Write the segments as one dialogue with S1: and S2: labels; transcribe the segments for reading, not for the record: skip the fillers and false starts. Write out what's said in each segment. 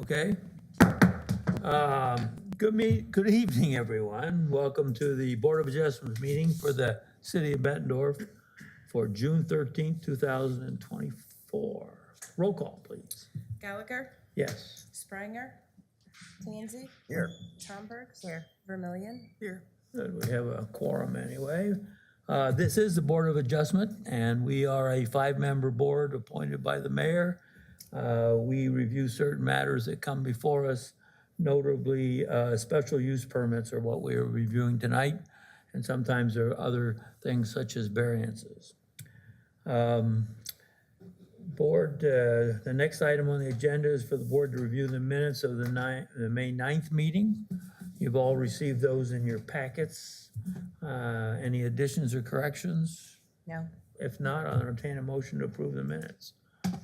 S1: Okay. Good evening, everyone. Welcome to the Board of Adjustments meeting for the city of Bettendorf for June 13th, 2024. Roll call, please.
S2: Gallagher,
S1: Yes.
S2: Spranger, Tansey,
S3: Here.
S2: Schomburg, here, Vermillion,
S3: Here.
S1: Good, we have a quorum anyway. This is the Board of Adjustment, and we are a 5-member board appointed by the mayor. We review certain matters that come before us, notably special use permits are what we are reviewing tonight, and sometimes there are other things such as variances. Board, the next item on the agenda is for the board to review the minutes of the May 9th meeting. You've all received those in your packets. Any additions or corrections?
S4: No,
S1: If not, I'll entertain a motion to approve the minutes.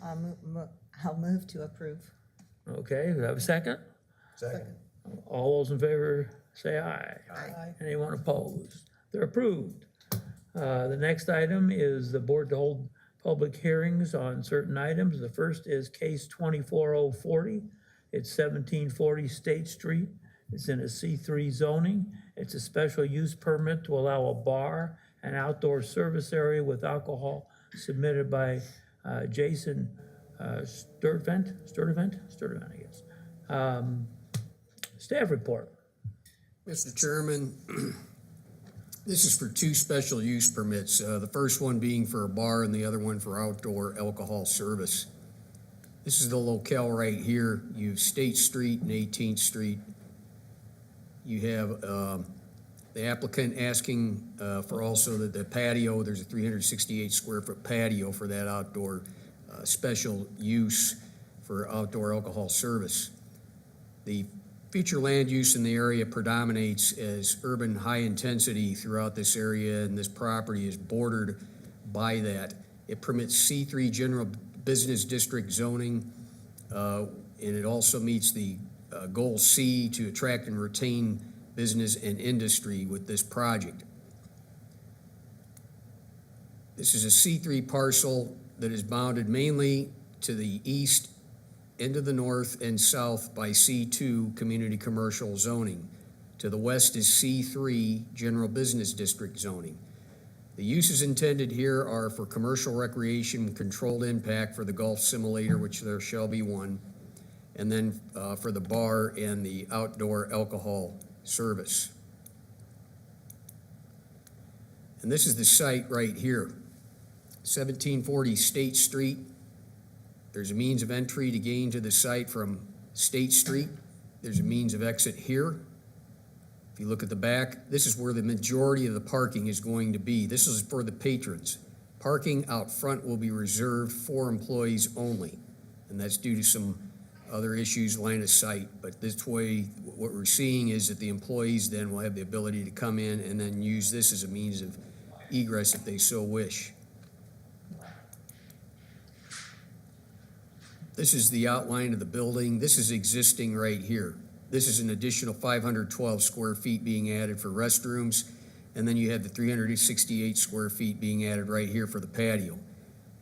S4: I'll move to approve.
S1: Okay, do I have a second?
S3: Second.
S1: All those in favor, say aye.
S4: Aye.
S1: Anyone opposed? They're approved. The next item is the board to hold public hearings on certain items. The first is case 24040. It's 1740 State Street. It's in a C3 zoning. It's a special use permit to allow a bar and outdoor service area with alcohol submitted by Jason Sturdivant, I guess. Staff report.
S3: Mr. Chairman, this is for 2 special use permits. The first one being for a bar and the other one for outdoor alcohol service. This is the locale right here. You have State Street and 18th Street. You have the applicant asking for also the patio. There's a 368 square foot patio for that outdoor special use for outdoor alcohol service. The future land use in the area predominates as urban high intensity throughout this area, and this property is bordered by that. It permits C3 general business district zoning, and it also meets the goal C to attract and retain business and industry with this project. This is a C3 parcel that is bounded mainly to the east and to the north and south by C2 community commercial zoning. To the west is C3 general business district zoning. The uses intended here are for commercial recreation, controlled impact for the golf simulator, which there shall be one, and then for the bar and the outdoor alcohol service. And this is the site right here, 1740 State Street. There's a means of entry to gain to the site from State Street. There's a means of exit here. If you look at the back, this is where the majority of the parking is going to be. This is for the patrons. Parking out front will be reserved for employees only, and that's due to some other issues, line of sight. But this way, what we're seeing is that the employees then will have the ability to come in and then use this as a means of egress if they so wish. This is the outline of the building. This is existing right here. This is an additional 512 square feet being added for restrooms, and then you have the 368 square feet being added right here for the patio.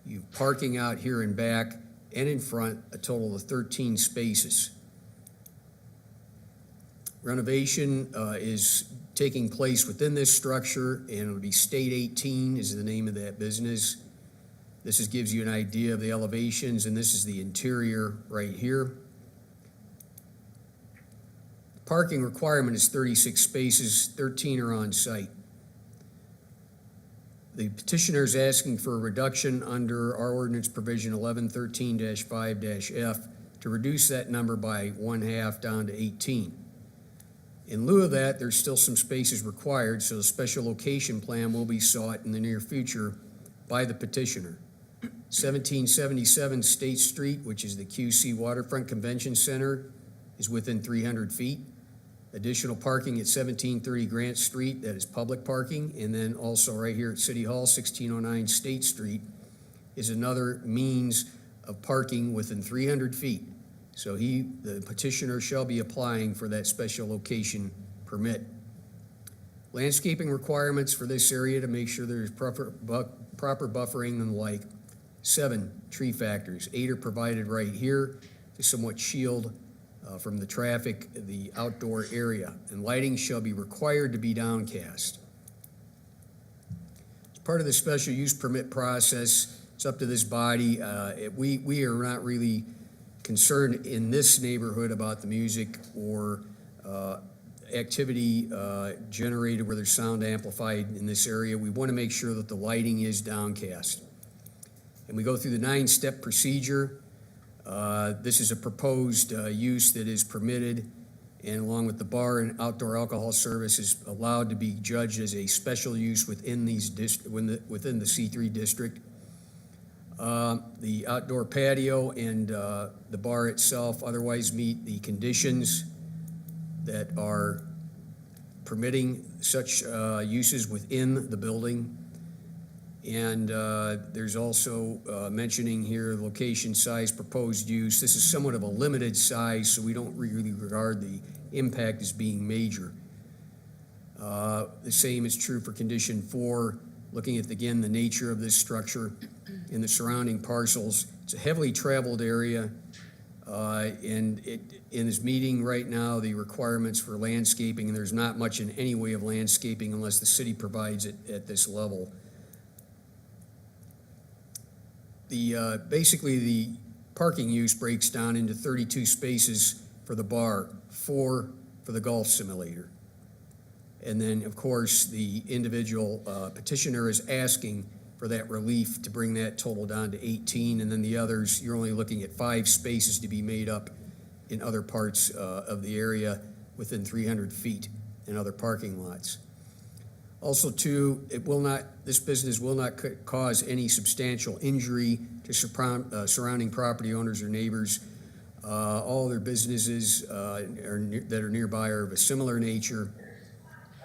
S3: You have parking out here in back and in front, a total of 13 spaces. Renovation is taking place within this structure, and it'll be State 18 is the name of that business. This gives you an idea of the elevations, and this is the interior right here. Parking requirement is 36 spaces, 13 are on site. The petitioner is asking for a reduction under our ordinance provision 1113-5-F to reduce that number by 1/2 down to 18. In lieu of that, there's still some spaces required, so a special location plan will be sought in the near future by the petitioner. 1777 State Street, which is the QC Waterfront Convention Center, is within 300 feet. Additional parking at 1730 Grant Street, that is public parking, and then also right here at City Hall, 1609 State Street, is another means of parking within 300 feet. So the petitioner shall be applying for that special location permit. Landscaping requirements for this area to make sure there's proper buffering and the like. 7 tree factors, 8 are provided right here, to somewhat shield from the traffic the outdoor area, and lighting shall be required to be downcast. As part of the special use permit process, it's up to this body. We are not really concerned in this neighborhood about the music or activity generated where there's sound amplified in this area. We want to make sure that the lighting is downcast. And we go through the 9-step procedure. This is a proposed use that is permitted, and along with the bar and outdoor alcohol service is allowed to be judged as a special use within within the C3 district. The outdoor patio and the bar itself otherwise meet the conditions that are permitting such uses within the building. And there's also mentioning here location, size, proposed use. This is somewhat of a limited size, so we don't really regard the impact as being major. The same is true for condition 4, looking at, again, the nature of this structure and the surrounding parcels. It's a heavily traveled area, and it is meeting right now the requirements for landscaping, and there's not much in any way of landscaping unless the city provides it at this level. Basically, the parking use breaks down into 32 spaces for the bar, 4 for the golf simulator. And then, of course, the individual petitioner is asking for that relief to bring that total down to 18, and then the others, you're only looking at 5 spaces to be made up in other parts of the area within 300 feet in other parking lots. Also, too, this business will not cause any substantial injury to surrounding property owners or neighbors. All their businesses that are nearby are of a similar nature.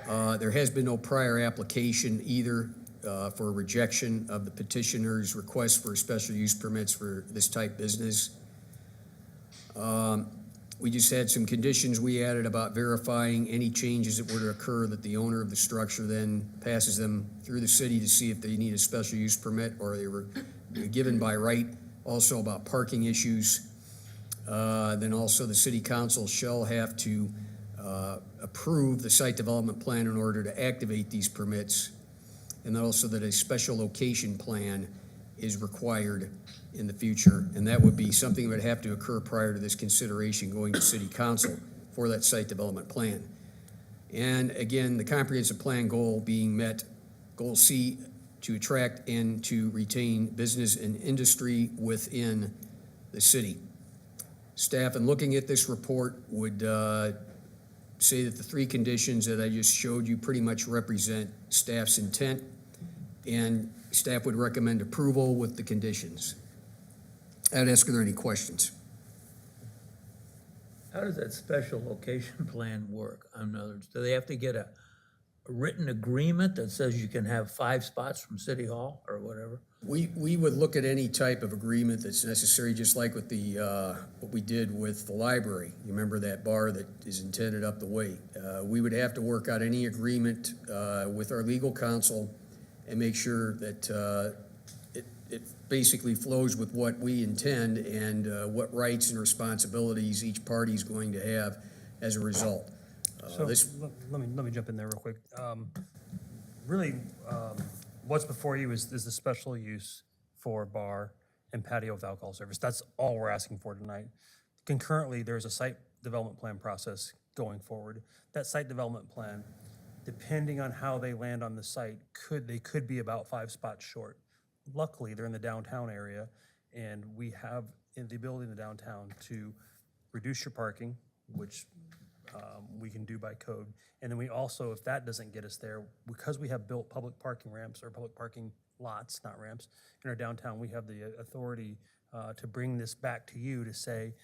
S3: There has been no prior application either for rejection of the petitioner's request for special use permits for this type business. We just had some conditions we added about verifying any changes that were to occur, that the owner of the structure then passes them through the city to see if they need a special use permit or they were given by right. Also about parking issues. Then also the city council shall have to approve the site development plan in order to activate these permits. And then also that a special location plan is required in the future, and that would be something that would have to occur prior to this consideration going to city council for that site development plan. And again, the comprehensive plan goal being met, goal C, to attract and to retain business and industry within the city. Staff, in looking at this report, would say that the 3 conditions that I just showed you pretty much represent staff's intent, and staff would recommend approval with the conditions. I'd ask, are there any questions?
S1: How does that special location plan work? In other words, do they have to get a written agreement that says you can have 5 spots from City Hall or whatever?
S3: We would look at any type of agreement that's necessary, just like with the what we did with the library. You remember that bar that is intended up the way. We would have to work out any agreement with our legal counsel and make sure that it basically flows with what we intend and what rights and responsibilities each party is going to have as a result.
S5: So let me jump in there real quick. Really, what's before you is the special use for bar and patio with alcohol service. That's all we're asking for tonight. Concurrently, there's a site development plan process going forward. That site development plan, depending on how they land on the site, they could be about 5 spots short. Luckily, they're in the downtown area, and we have the ability in the downtown to reduce your parking, which we can do by code. And then we also, if that doesn't get us there, because we have built public parking ramps or public parking lots, not ramps, in our downtown, we have the authority to bring this back to you to say,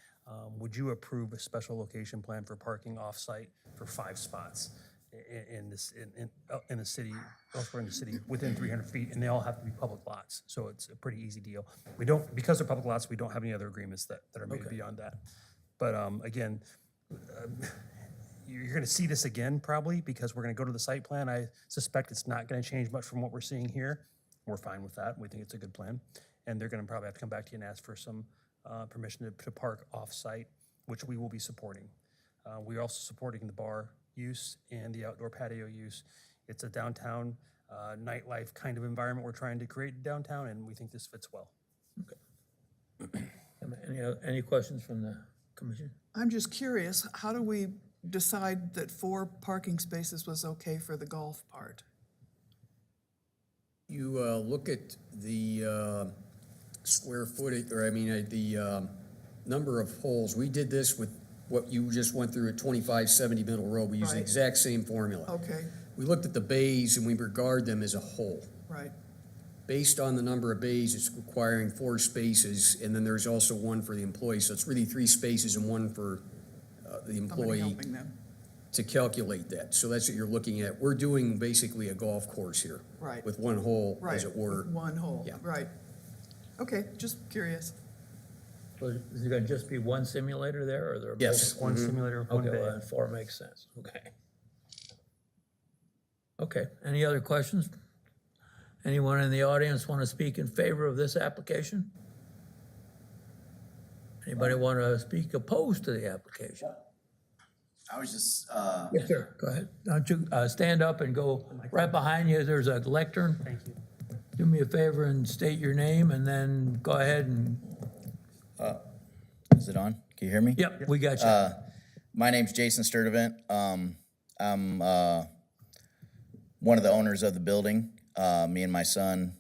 S5: would you approve a special location plan for parking off-site for 5 spots in the city, elsewhere in the city, within 300 feet, and they all have to be public lots. So it's a pretty easy deal. We don't, because they're public lots, we don't have any other agreements that are made beyond that. But again, you're going to see this again probably because we're going to go to the site plan. I suspect it's not going to change much from what we're seeing here. We're fine with that. We think it's a good plan. And they're going to probably have to come back to you and ask for some permission to park off-site, which we will be supporting. We're also supporting the bar use and the outdoor patio use. It's a downtown nightlife kind of environment we're trying to create downtown, and we think this fits well.
S1: Any questions from the commission?
S6: I'm just curious, how do we decide that 4 parking spaces was okay for the golf part?
S3: You look at the square footage, or I mean, the number of holes. We did this with what you just went through at 2570 Middle Road. We used the
S6: Right.
S3: exact same formula.
S6: Okay,
S3: We looked at the bays and we regard them as a whole.
S6: right,
S3: Based on the number of bays, it's requiring 4 spaces, and then there's also 1 for the employee. So it's really 3 spaces and 1 for the
S6: somebody
S3: employee
S6: helping them,
S3: to calculate that. So that's what you're looking at. We're doing basically a golf course here.
S6: Right.
S3: With 1 hole,
S6: right.
S3: as it were.
S6: with 1 hole,
S3: Yeah.
S6: right. Okay, just curious.
S1: Is there gonna just be one simulator there, or are there?
S3: Yes.
S5: One simulator, one
S1: Okay,
S5: bay.
S1: well, then 4 makes sense, okay. Okay, any other questions? Anyone in the audience want to speak in favor of this application? Anybody want to speak opposed to the application?
S7: I was just,
S1: Yes, sir, go ahead. Why don't you stand up and go right behind you, there's a lectern.
S5: Thank you.
S1: Do me a favor and state your name, and then go ahead and,
S7: is it on? Can you hear me?
S1: yep, we got you.
S7: My name's Jason Sturdivant. I'm one of the owners of the building, me and my son.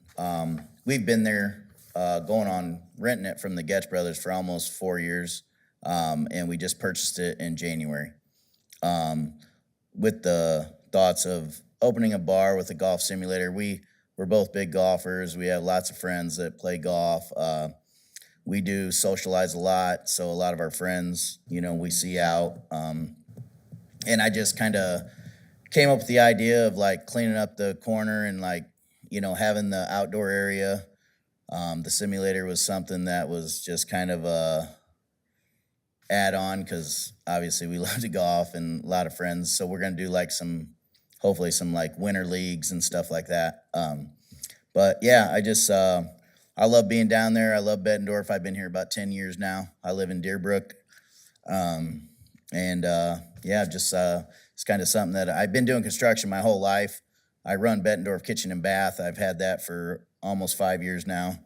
S7: We've been there going on renting it from the Getch brothers for almost 4 years, and we just purchased it in January. With the thoughts of opening a bar with a golf simulator. We're both big golfers. We have lots of friends that play golf. We do socialize a lot, so a lot of our friends, we see out. And I just kind of came up with the idea of like cleaning up the corner and like, having the outdoor area. The simulator was something that was just kind of a add-on because obviously we love to golf and a lot of friends. So we're gonna do like hopefully some like winter leagues and stuff like that. But yeah, I love being down there. I love Bettendorf. I've been here about 10 years now. I live in Deerbrook. It's kind of something that I've been doing construction my whole life. I run Bettendorf Kitchen and Bath. I've had that for almost 5 years now.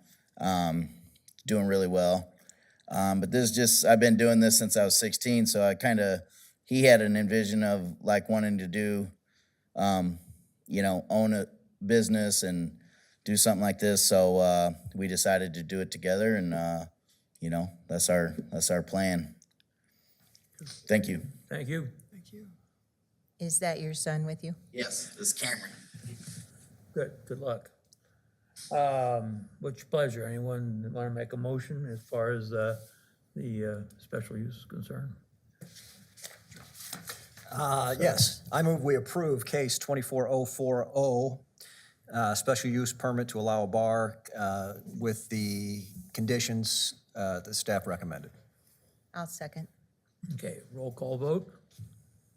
S7: Doing really well. But I've been doing this since I was 16. So he had an envision of like wanting to do, own a business and do something like this. So we decided to do it together, and that's our plan. Thank you.
S1: Thank you.
S6: Thank you.
S4: Is that your son with you?
S7: Yes, this is Cameron.
S1: Good luck. What's your pleasure? Anyone want to make a motion as far as the special use is concerned?
S8: Yes, I move we approve case 24040, special use permit to allow a bar with the conditions the staff recommended.
S4: I'll second.
S1: Okay, roll call vote?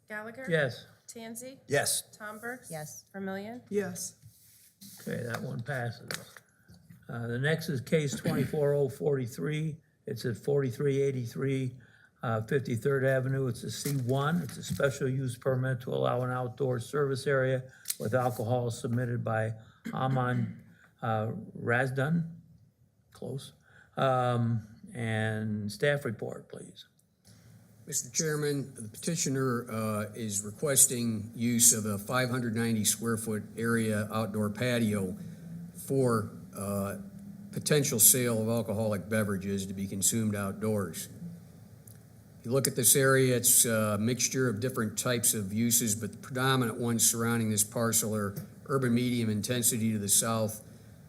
S2: Gallagher?
S1: Yes.
S2: Tansey?
S8: Yes.
S2: Tomber?
S4: Yes.
S2: Vermillion?
S6: Yes,
S1: Okay, that one passes. The next is case 24043. It's at 4383 53rd Avenue. It's a C1. It's a special use permit to allow an outdoor service area with alcohol submitted by Aman Razdan. Close. And staff report, please.
S3: Mr. Chairman, the petitioner is requesting use of a 590 square foot area outdoor patio for potential sale of alcoholic beverages to be consumed outdoors. If you look at this area, it's a mixture of different types of uses, but the predominant ones surrounding this parcel are urban medium intensity to the south,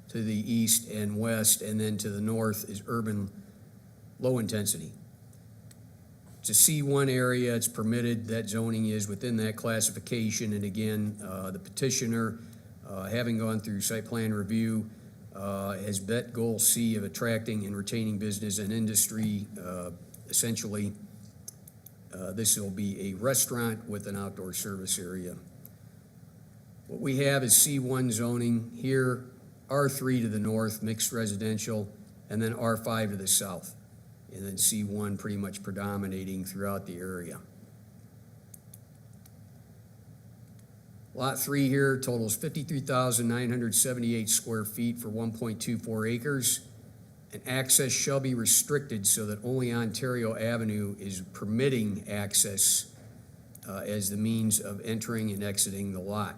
S3: to the east and west, and then to the north is urban low intensity. It's a C1 area, it's permitted, that zoning is within that classification, and again, the petitioner, having gone through site plan review, has met goal C of attracting and retaining business and industry. Essentially, this will be a restaurant with an outdoor service area. What we have is C1 zoning here, R3 to the north, mixed residential, and then R5 to the south. and then C1 pretty much predominating throughout the area. Lot 3 here totals 53,978 square feet for 1.24 acres. And access shall be restricted so that only Ontario Avenue is permitting access as the means of entering and exiting the lot.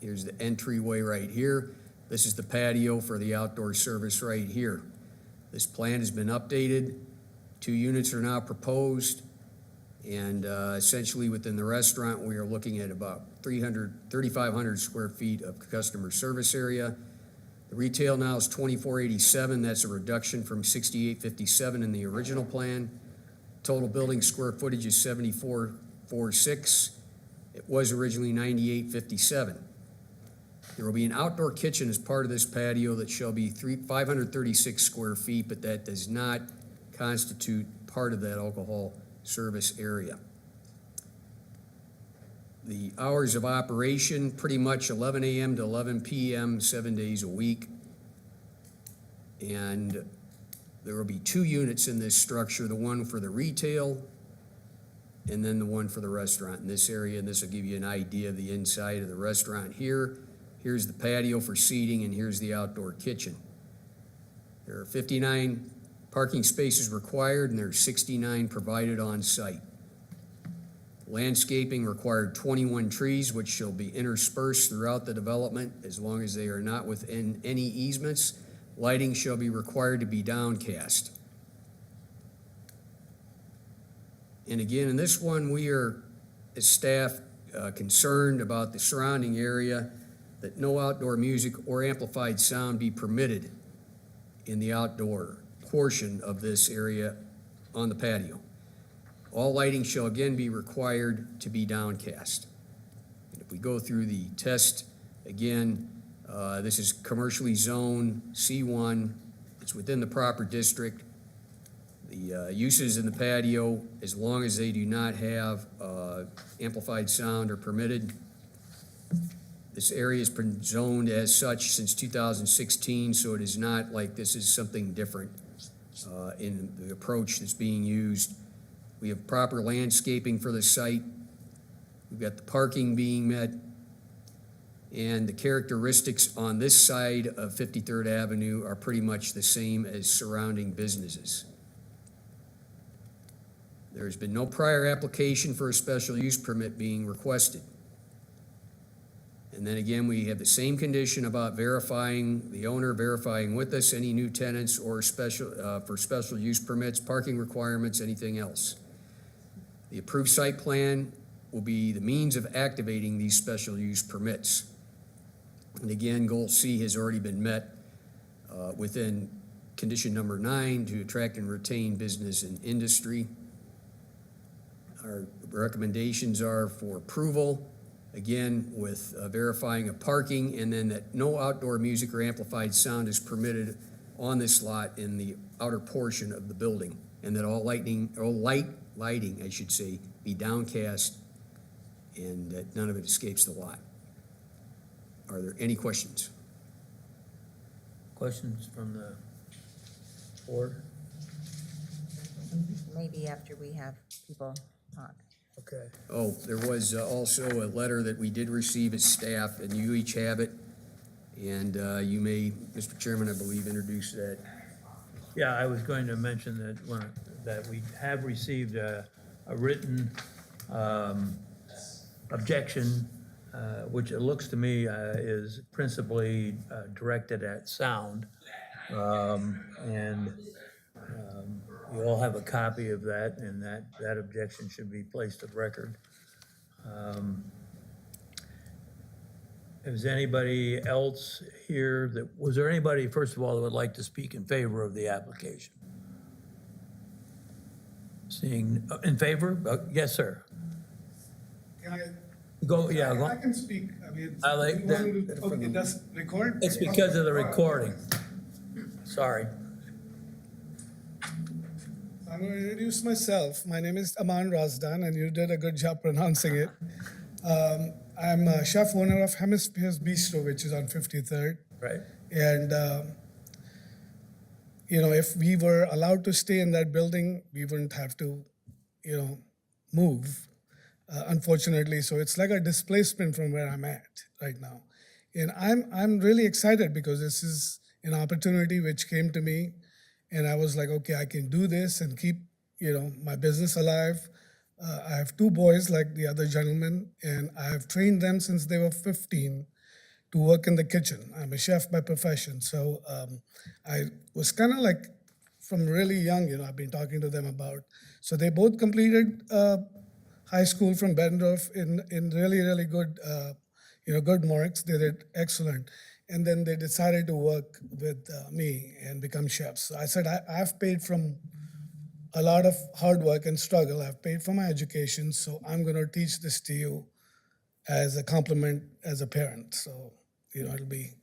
S3: Here's the entryway right here. This is the patio for the outdoor service right here. This plan has been updated. 2 units are now proposed. And essentially within the restaurant, we are looking at about 3,500 square feet of customer service area. The retail now is 2,487. That's a reduction from 6,857 in the original plan. Total building square footage is 7,446. It was originally 9,857. There will be an outdoor kitchen as part of this patio that shall be 536 square feet, but that does not constitute part of that alcohol service area. The hours of operation, pretty much 11 a.m. to 11 p.m., 7 days a week. And there will be 2 units in this structure, the one for the retail and then the one for the restaurant in this area. And this will give you an idea of the inside of the restaurant here. Here's the patio for seating, and here's the outdoor kitchen. There are 59 parking spaces required, and there are 69 provided on site. Landscaping required 21 trees, which shall be interspersed throughout the development as long as they are not within any easements. Lighting shall be required to be downcast. And again, in this one, we are, as staff, concerned about the surrounding area, that no outdoor music or amplified sound be permitted in the outdoor portion of this area on the patio. All lighting shall again be required to be downcast. And if we go through the test again, this is commercially zoned C1. It's within the proper district. The uses in the patio, as long as they do not have amplified sound, are permitted. This area has been zoned as such since 2016, so it is not like this is something different in the approach that's being used. We have proper landscaping for the site. We've got the parking being met. And the characteristics on this side of 53rd Avenue are pretty much the same as surrounding businesses. There's been no prior application for a special use permit being requested. And then again, we have the same condition about verifying, the owner verifying with us any new tenants or for special use permits, parking requirements, anything else. The approved site plan will be the means of activating these special use permits. And again, goal C has already been met within condition number 9 to attract and retain business and industry. Our recommendations are for approval, again, with verifying of parking, and then that no outdoor music or amplified sound is permitted on this lot in the outer portion of the building, and that all lighting, I should say, be downcast, and that none of it escapes the lot. Are there any questions?
S1: Questions from the board?
S4: Maybe after we have people talk.
S1: Okay.
S3: Oh, there was also a letter that we did receive as staff, and you each have it. And you may, Mr. Chairman, I believe, introduce that.
S1: Yeah, I was going to mention that we have received a written objection, which it looks to me is principally directed at sound. You all have a copy of that, and that objection should be placed of record. Is anybody else here was there anybody, first of all, that would like to speak in favor of the application? Seeing, in favor? Yes, sir.
S9: Can I?
S1: Go, yeah, go.
S9: I can speak. I mean,
S1: I like
S9: you want me to- okay, does record?
S1: It's because of the recording. Sorry.
S9: I'm going to introduce myself. My name is Aman Razdan, and you did a good job pronouncing it. I'm a chef owner of Hemisphere's Bistro, which is on 53rd.
S1: Right.
S9: And, if we were allowed to stay in that building, we wouldn't have to, move, unfortunately. So it's like a displacement from where I'm at right now. And I'm really excited because this is an opportunity which came to me, and I was like, okay, I can do this and keep, my business alive. I have two boys like the other gentleman, and I have trained them since they were 15 to work in the kitchen. I'm a chef by profession, so I was kind of like from really young, I've been talking to them about. So they both completed high school from Bettendorf in really, really good, good marks. They did excellent. And then they decided to work with me and become chefs. So I said, I've paid from a lot of hard work and struggle. I've paid for my education, so I'm going to teach this to you as a compliment as a parent. So, it'll be,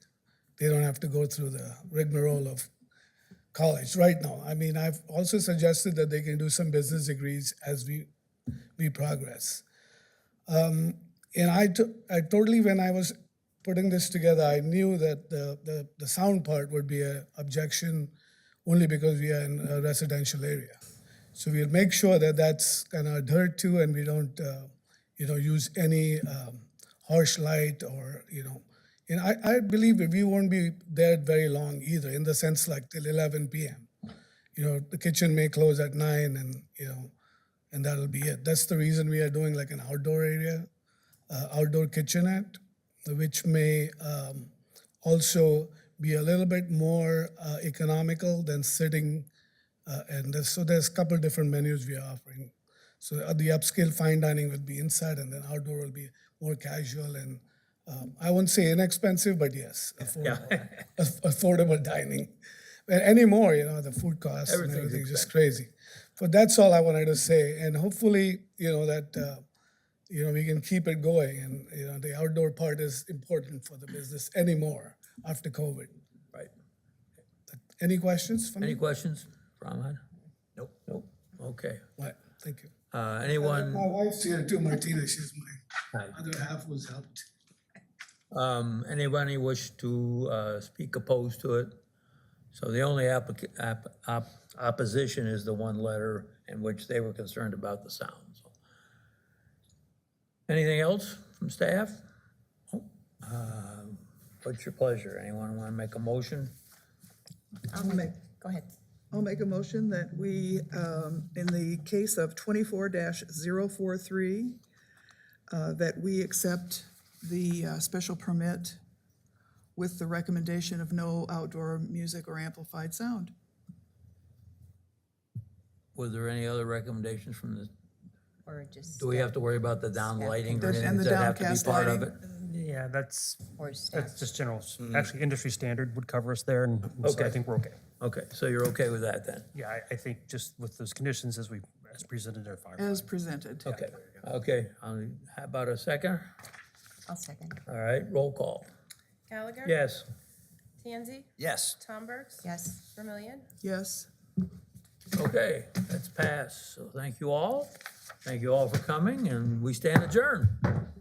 S9: they don't have to go through the rigmarole of college right now. I mean, I've also suggested that they can do some business degrees as we progress. And I totally, when I was putting this together, I knew that the sound part would be an objection only because we are in a residential area. So we'll make sure that that's kind of adhered to, and we don't, use any harsh light or, And I believe that we won't be there very long either, in the sense like till 11 p.m. The kitchen may close at 9, and that'll be it. That's the reason we are doing like an outdoor area, outdoor kitchenette, which may also be a little bit more economical than sitting. So there's a couple different menus we are offering. So the upscale fine dining will be inside, and then outdoor will be more casual and I won't say inexpensive, but yes, affordable, affordable dining. But anymore, the food costs and everything's just crazy. But that's all I wanted to say, and hopefully, that we can keep it going, and the outdoor part is important for the business anymore after COVID.
S1: Right.
S9: Any questions for me?
S1: Any questions, Rahman? Nope. Okay.
S9: Right. Thank you.
S1: Anyone?
S9: My wife's here too, Martina. She's my
S1: Hi.
S9: other half who's helped.
S1: Anybody wish to speak opposed to it? So the only opposition is the one letter in which they were concerned about the sound. So. Anything else from staff? What's your pleasure? Anyone want to make a motion?
S4: Go ahead.
S6: I'll make a motion that we, in the case of 24-043, that we accept the special permit with the recommendation of no outdoor music or amplified sound.
S1: Were there any other recommendations from the,
S4: Or just.
S1: do we have to worry about the down lighting or
S6: And
S1: anything?
S6: the
S1: Does that have to be
S6: downcast
S1: part of
S6: lighting.
S1: it?
S5: Yeah, that's
S4: Or staff.
S5: just general, actually industry standard would cover us there, and so I
S1: Okay.
S5: think we're okay.
S1: Okay, so you're okay with that then?
S5: Yeah, I think just with those conditions as presented are fine.
S6: As presented.
S1: Okay, how about a second?
S4: I'll second.
S1: All right, roll call.
S2: Gallagher?
S1: Yes.
S2: Tansey?
S8: Yes.
S2: Tom Burks?
S4: Yes.
S2: Vermillion?
S6: Yes.
S1: Okay, that's passed. So thank you all. Thank you all for coming, and we stand adjourned.